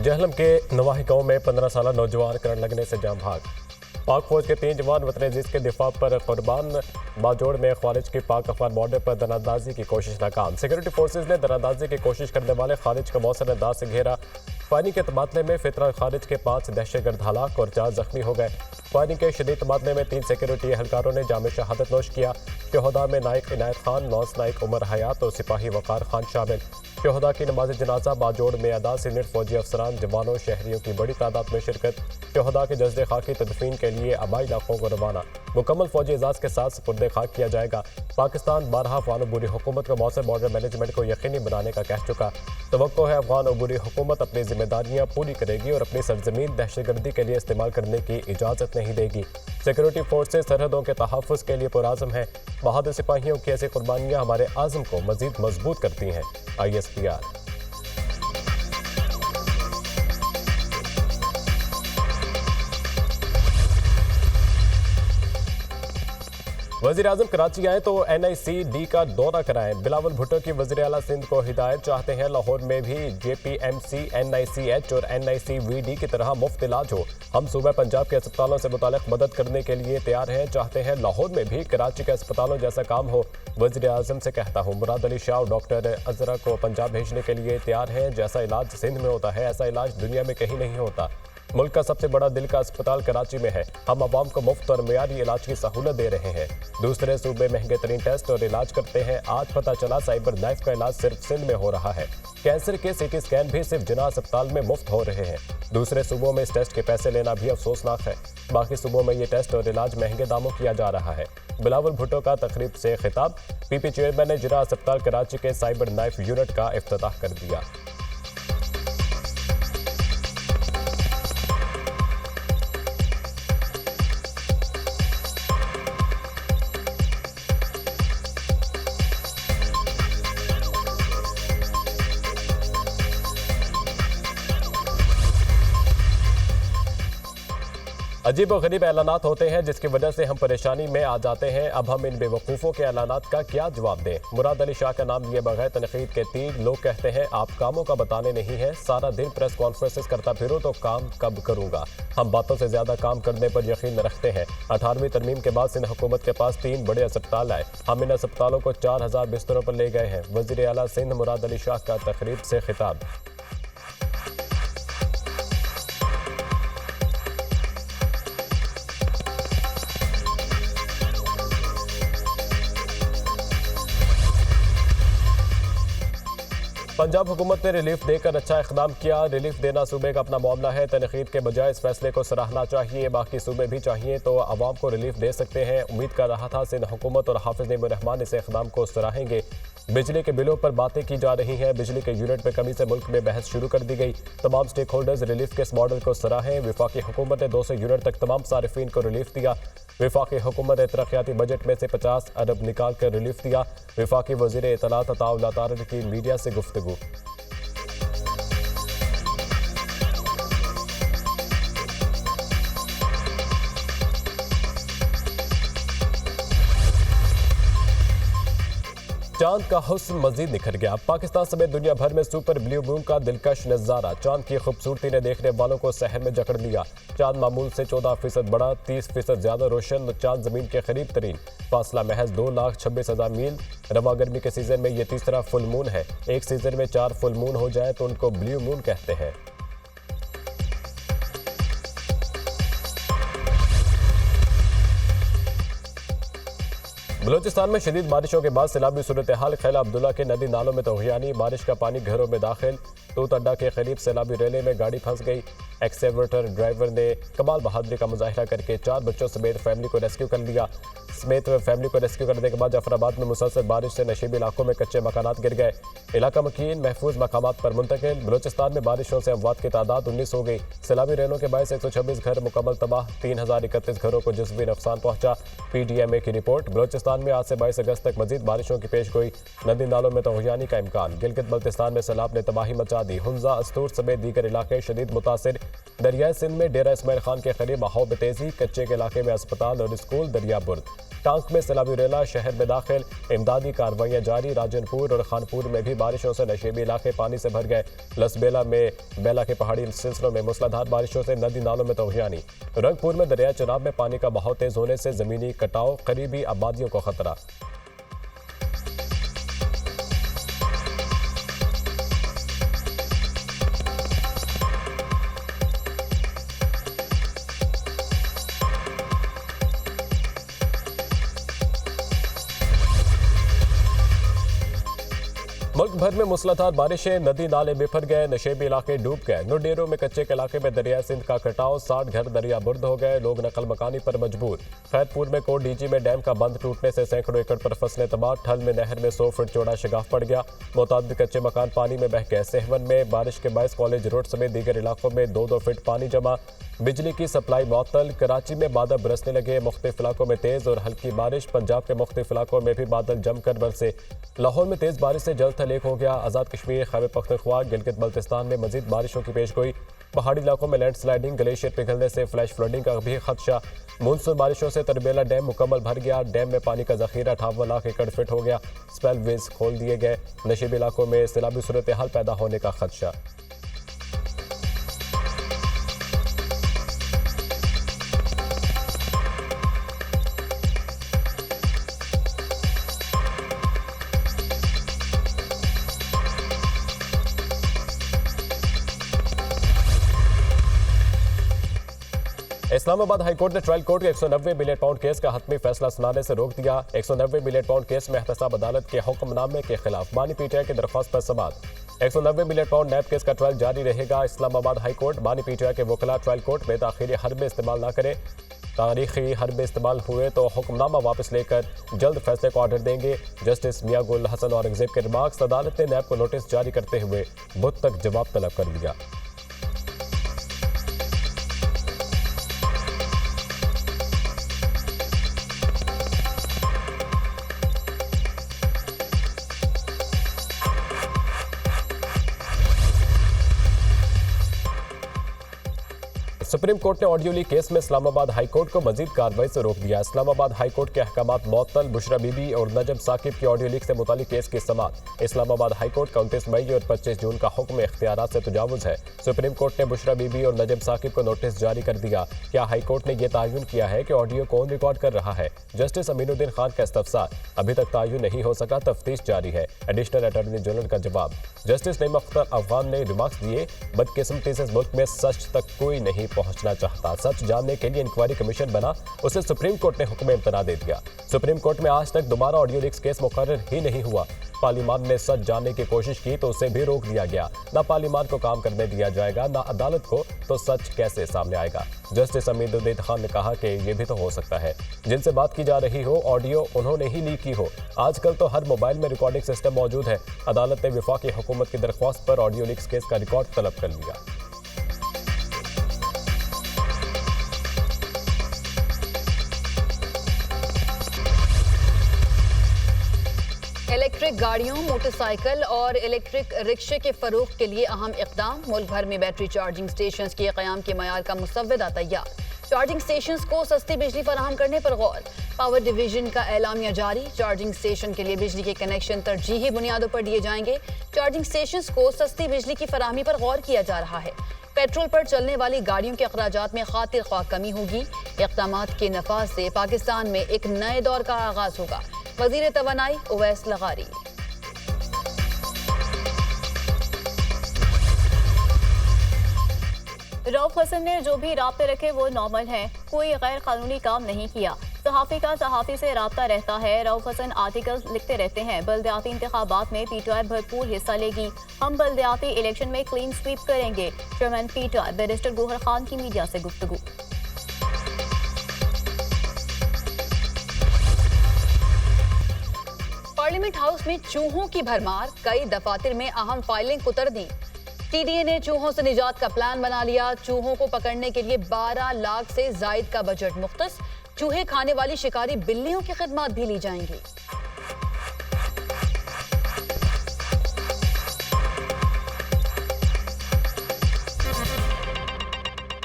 जहलम के नवाही गांव में 15 साल नौजवान करंट लगने से जान भाग। पाक फौज के 3 जवान वतन अजीज के दिफा पर कुर्बान। बाजोड़ में खारिज की पाक अफगान बॉर्डर पर दरारंदाजी की कोशिश नाकाम। सिक्योरिटी फोर्सेज ने दरारंदाजी की कोशिश करने वाले खारिज का मौसर अंदाज से घेरा। फायरिंग के तबादले में फितरा खारिज के 5 दहशतगर्द हलाक और 4 जख्मी हो गए। फायरिंग के शदीद तबादले में 3 सिक्योरिटी एहलकारों ने जाम शहादत नोश किया। शहदा में नायक इनायत खान, लॉन्स नायक उमर हयात और सिपाही वकार खान शामिल। शहदा की नमाज जनाजा बाजोड़ में अदा। सीनियर फौजी अफसरान, जवानों, शहरियों की बड़ी तादाद में शिरकत। शहदा के जज्बे खाकी तदफीन के लिए आबाई इलाकों को रवाना। मुकम्मल फौजी एजाज के साथ सुपुर्द खाक किया जाएगा। पाकिस्तान 12 अफगान अबूरी हुकूमत को मौसर बॉर्डर मैनेजमेंट को यकीनी बनाने का कह चुका। तवक्को है अफगान अबूरी हुकूमत अपनी जिम्मेदारियां पूरी करेगी और अपनी सरजमीन दहशतगर्दी के लिए इस्तेमाल करने की इजाज़त नहीं देगी। सिक्योरिटी फोर्सेज सरहदों के तहफ़्फ़ुज़ के लिए पुराज़म है। बहादुर सिपाहियों की ऐसी कुर्बानियाँ हमारे आज़म को मज़ीद मजबूत करती हैं। ISPR। वज़ीर आज़म कराची आए तो NICD का दौरा कराएं। बिलावल भुट्टो की वज़ीर आला सिंध को हिदायत। चाहते हैं लाहौर में भी JPMC, NICH और NICVD की तरह मुफ्त इलाज हो। हम सूबा पंजाब के अस्पतालों से मुताल्लिक़ मदद करने के लिए तैयार हैं। चाहते हैं लाहौर में भी कराची के अस्पतालों जैसा काम हो। वज़ीर आज़म से कहता हूँ, मुराद अली शाह और डॉक्टर अजरा को पंजाब भेजने के लिए तैयार हैं। जैसा इलाज सिंध में होता है ऐसा इलाज दुनिया में कहीं नहीं होता। मुल्क का सबसे बड़ा दिल का अस्पताल कराची में है। हम आवाम को मुफ्त और मियारी इलाज की सहूलत दे रहे हैं। दूसरे सूबे महंगे तरीन टेस्ट और इलाज करते हैं। आज पता चला साइबर नाइफ का इलाज सिर्फ सिंध में हो रहा है। कैंसर के CT स्कैन भी सिर्फ जिना अस्पताल में मुफ्त हो रहे हैं। दूसरे सूबों में इस टेस्ट के पैसे लेना भी अफसोसनाक है। बाकी सूबों में ये टेस्ट और इलाज महंगे दामों किया जा रहा है। बिलावल भुट्टो का तकरीब से खिताब। PP चेयरमैन ने जिना अस्पताल कराची के साइबर नाइफ यूनिट का इफ्तिताह कर दिया। अजीब और गरीब ऐलानात होते हैं जिसकी वजह से हम परेशानी में आ जाते हैं। अब हम इन बेवकूफ़ों के ऐलानात का क्या जवाब दें। मुराद अली शाह का नाम लिए बगैर तनकीद के तीर। लोग कहते हैं आप कामों का बताने नहीं है। सारा दिन प्रेस कॉन्फ्रेंसेस करता फिरो तो काम कब करूंगा। हम बातों से ज्यादा काम करने पर यकीन रखते हैं। 18वीं तरमीम के बाद सिंध हुकूमत के पास 3 बड़े अस्पताल आए। हम इन अस्पतालों को 4000 बिस्तरों पर ले गए हैं। वज़ीर आला सिंध मुराद अली शाह का तकरीब से खिताब। पंजाब हुकूमत ने रिलीफ देकर अच्छा इक़दाम किया। रिलीफ देना सूबे का अपना मामला है। तनकीद के बजाय इस फैसले को सराहना चाहिए। बाकी सूबे भी चाहिए तो अवाम को रिलीफ दे सकते हैं। उम्मीद कर रहा था सिंध हुकूमत और हाफिज नईमुर रहमान इस इक़दाम को सराहेंगे। बिजली के बिलों पर बातें की जा रही हैं। बिजली के यूनिट में कमी से मुल्क में बहस शुरू कर दी गई। तमाम स्टेक होल्डर्स रिलीफ के इस मॉडल को सराहें। वफाकी हुकूमत ने 200 यूनिट तक तमाम सारिफीन को रिलीफ दिया। वफाकी हुकूमत ने तरक्याती बजट में से 50 अरब निकाल कर रिलीफ दिया। वफाकी वज़ीर इत्तलात अताउल्लाह तारड़ की मीडिया से गुफ्तगू। चांद का हुस्न मजीद निखर गया। पाकिस्तान समेत दुनिया भर में सुपर ब्लू मून का दिलकश नजारा। चांद की खूबसूरती ने देखने वालों को सहर में जकड़ लिया। चांद मामूल से 14% बड़ा, 30% ज्यादा रोशन। चांद जमीन के करीब तरीन फासला महज 2,26,000 मील। रवा गर्मी के सीजन में यह तीसरा फुल मून है। एक सीजन में 4 फुल मून हो जाए तो उनको ब्लू मून कहते हैं। बलूचिस्तान में शदीद बारिशों के बाद सैलाबी सूरत हाल। खैला अब्दुल्ला के नदी नालों में तोहियानी। बारिश का पानी घरों में दाखिल। तूत अड्डा के करीब सैलाबी रेले में गाड़ी फंस गई। एक्सेवेटर ड्राइवर ने कमाल बहादुरी का मुजाहिरा करके 4 बच्चों समेत फैमिली को रेस्क्यू कर लिया। फैमिली को रेस्क्यू करने के बाद जफराबाद में मुसलसल बारिश से नशीबी इलाकों में कच्चे मकानात गिर गए। इलाका मकीन महफूज मकामात पर मुंतकिल। बलूचिस्तान में बारिशों से अमवात की तादाद 19 हो गई। सैलाबी रेलों के बायस 126 घर मुकम्मल तबाह। 3031 घरों को जिस्मी नुकसान पहुंचा। PDMA की रिपोर्ट। बलूचिस्तान में आज से 22 अगस्त तक मजीद बारिशों की पेश गोई। नदी नालों में तोहियानी का इम्कान। गिलगित बल्तिस्तान में सैलाब ने तबाही मचा दी। हुंजा, अस्तूर समेत दीगर इलाके शदीद मुतासिर। दरियाए सिंध में डेरा इस्माइल खान के करीब बहाव में तेजी। कच्चे के इलाके में अस्पताल और स्कूल दरिया बुर्द। टांक में सैलाबी रेला शहर में दाखिल, इमदादी कार्रवाइयां जारी। राजनपुर और खानपुर में भी बारिशों से नशेबी इलाके पानी से भर गए। लसबेला में बेला के पहाड़ी सिलसिलों में मूसलाधार बारिशों से नदी नालों में तगयानी। रंगपुर में दरिया चनाब में पानी का बहाव तेज होने से जमीनी कटाव, करीबी आबादियों को खतरा। मुल्क भर में मूसलाधार बारिशें, नदी नाले बिफर गए, नशेबी इलाके डूब गए। नुडेरों में कच्चे के इलाके में दरिया सिंध का कटाव, 60 घर दरिया बुर्द हो गए, लोग नकल मकानी पर मजबूर। खैरपुर में कोट डीजी में डैम का बंद टूटने से सैकड़ों एकड़ पर फसलें तबाह। ठल में नहर में 100 फुट चौड़ा शगाफ पड़ गया, मुताबिक कच्चे मकान पानी में बह गए। सेहवन में बारिश के बायस कॉलेज रोड समेत दीगर इलाकों में 2-2 फीट पानी जमा। बिजली की सप्लाई मुअत्तल। कराची में बादल बरसने लगे, मुख्तलिफ इलाकों में तेज और हल्की बारिश। पंजाब के मुख्तलिफ इलाकों में भी बादल जमकर बरसे। लाहौर में तेज बारिश से जल थल एक हो गया। आज़ाद कश्मीर, खैबर पख्तूनख्वा, गिलगित बल्तिस्तान में मजीद बारिशों की पेशगोई। पहाड़ी इलाकों में लैंडस्लाइडिंग, ग्लेशियर पिघलने से फ्लैश फ्लडिंग का भी खदशा। मानसून बारिशों से तरबेला डैम मुकम्मल भर गया। डैम में पानी का जखीरा 58 लाख एकड़ फिट हो गया। स्पेल वेज खोल दिए गए। नशीबी इलाकों में सैलाबी सूरत हाल पैदा होने का खदशा। इस्लामाबाद हाईकोर्ट ने ट्रायल कोर्ट के 190 बिलियन पाउंड केस का हतमी फैसला सुनाने से रोक दिया। 190 बिलियन पाउंड केस में एहतसाब अदालत के हुक्मनामे के खिलाफ बानी पीटीआई की दरख्वास्त पर समाअत। 190 बिलियन पाउंड नैब केस का ट्रायल जारी रहेगा। इस्लामाबाद हाईकोर्ट बानी पीटीआई के वकला ट्रायल कोर्ट में ताखिरी हरबे इस्तेमाल न करें। तारीखी हरबे इस्तेमाल हुए तो हुक्मनामा वापस लेकर जल्द फैसले को ऑर्डर देंगे। जस्टिस मियां गुल हसन औरंगजेब के रिमार्क्स। अदालत ने नैब को नोटिस जारी करते हुए बुध तक जवाब तलब कर लिया। सुप्रीम कोर्ट ने ऑडियो लीक केस में इस्लामाबाद हाई कोर्ट को मजीद कार्रवाई से रोक दिया। इस्लामाबाद हाई कोर्ट के अहकामात मुअत्तल। बुशरा बीबी और नजम साकिब की ऑडियो लीक से मुतालिक केस की समाअत। इस्लामाबाद हाई कोर्ट का 29 मई और 25 जून का हुक्म इख्तियारात से तजावुज है। सुप्रीम कोर्ट ने बुशरा बीबी और नजम साकिब को नोटिस जारी कर दिया। क्या हाई कोर्ट ने यह तयन किया है कि ऑडियो कौन रिकॉर्ड कर रहा है? जस्टिस अमीनुद्दीन खान का इस्तफसार। अभी तक तयन नहीं हो सका, तफ्तीश जारी है। एडिशनल अटॉर्नी जनरल का जवाब। जस्टिस नईम अख्तर अफगान ने रिमार्क्स दिए, बदकिस्मती से मुल्क में सच तक कोई नहीं पहुंचना चाहता। सच जानने के लिए इंक्वायरी कमीशन बना, उसे सुप्रीम कोर्ट ने हुक्म इम्तना दे दिया। सुप्रीम कोर्ट में आज तक दोबारा ऑडियो लीक्स केस मुकर्रर ही नहीं हुआ। पार्लियामान ने सच जानने की कोशिश की तो उसे भी रोक दिया गया। ना पार्लियामान को काम करने दिया जाएगा, ना अदालत को, तो सच कैसे सामने आएगा? जस्टिस अमीनुद्दीन खान ने कहा कि यह भी तो हो सकता है जिनसे बात की जा रही हो ऑडियो उन्होंने ही लीक की हो। आजकल तो हर मोबाइल में रिकॉर्डिंग सिस्टम मौजूद है। अदालत ने वफाकी हुकूमत की दरख्वास्त पर ऑडियो लीक्स केस का रिकॉर्ड तलब कर लिया। इलेक्ट्रिक गाड़ियों, मोटरसाइकिल और इलेक्ट्रिक रिक्शे के फरोख के लिए अहम इक़दाम। मुल्क भर में बैटरी चार्जिंग स्टेशन के क़याम के मयार का मुसव्वदा तैयार। चार्जिंग स्टेशन को सस्ती बिजली फराहम करने पर गौर। पावर डिवीजन का एलामिया जारी। चार्जिंग स्टेशन के लिए बिजली के कनेक्शन तरजीही बुनियादों पर दिए जाएंगे। चार्जिंग स्टेशन को सस्ती बिजली की फराहमी पर गौर किया जा रहा है। पेट्रोल पर चलने वाली गाड़ियों के अखराजात में खातिर ख्वाह कमी होगी। इक़दामात के नफाज से पाकिस्तान में एक नए दौर का आगाज होगा। वज़ीर तवानाई उवैस लगारी। रऊफ हसन ने जो भी राब्ते रखे वो नॉर्मल है, कोई गैर कानूनी काम नहीं किया। सहाफ़ी का सहाफ़ी से राब्ता रहता है। रऊफ हसन आर्टिकल लिखते रहते हैं। बल्दियाती इंतखाबात में पीटीआई भरपूर हिस्सा लेगी। हम बल्दियाती इलेक्शन में क्लीन स्वीप करेंगे। Chairman PTI barrister Gohar Khan की मीडिया से गुफ्तगू। पार्लियामेंट हाउस में चूहों की भरमार। कई दफातर में अहम फाइलें कुतर दी। टीडीए ने चूहों से निजात का प्लान बना लिया। चूहों को पकड़ने के लिए 12 लाख से जायद का बजट मुख्तस। चूहे खाने वाली शिकारी बिल्लियों की खिदमत भी ली जाएंगी।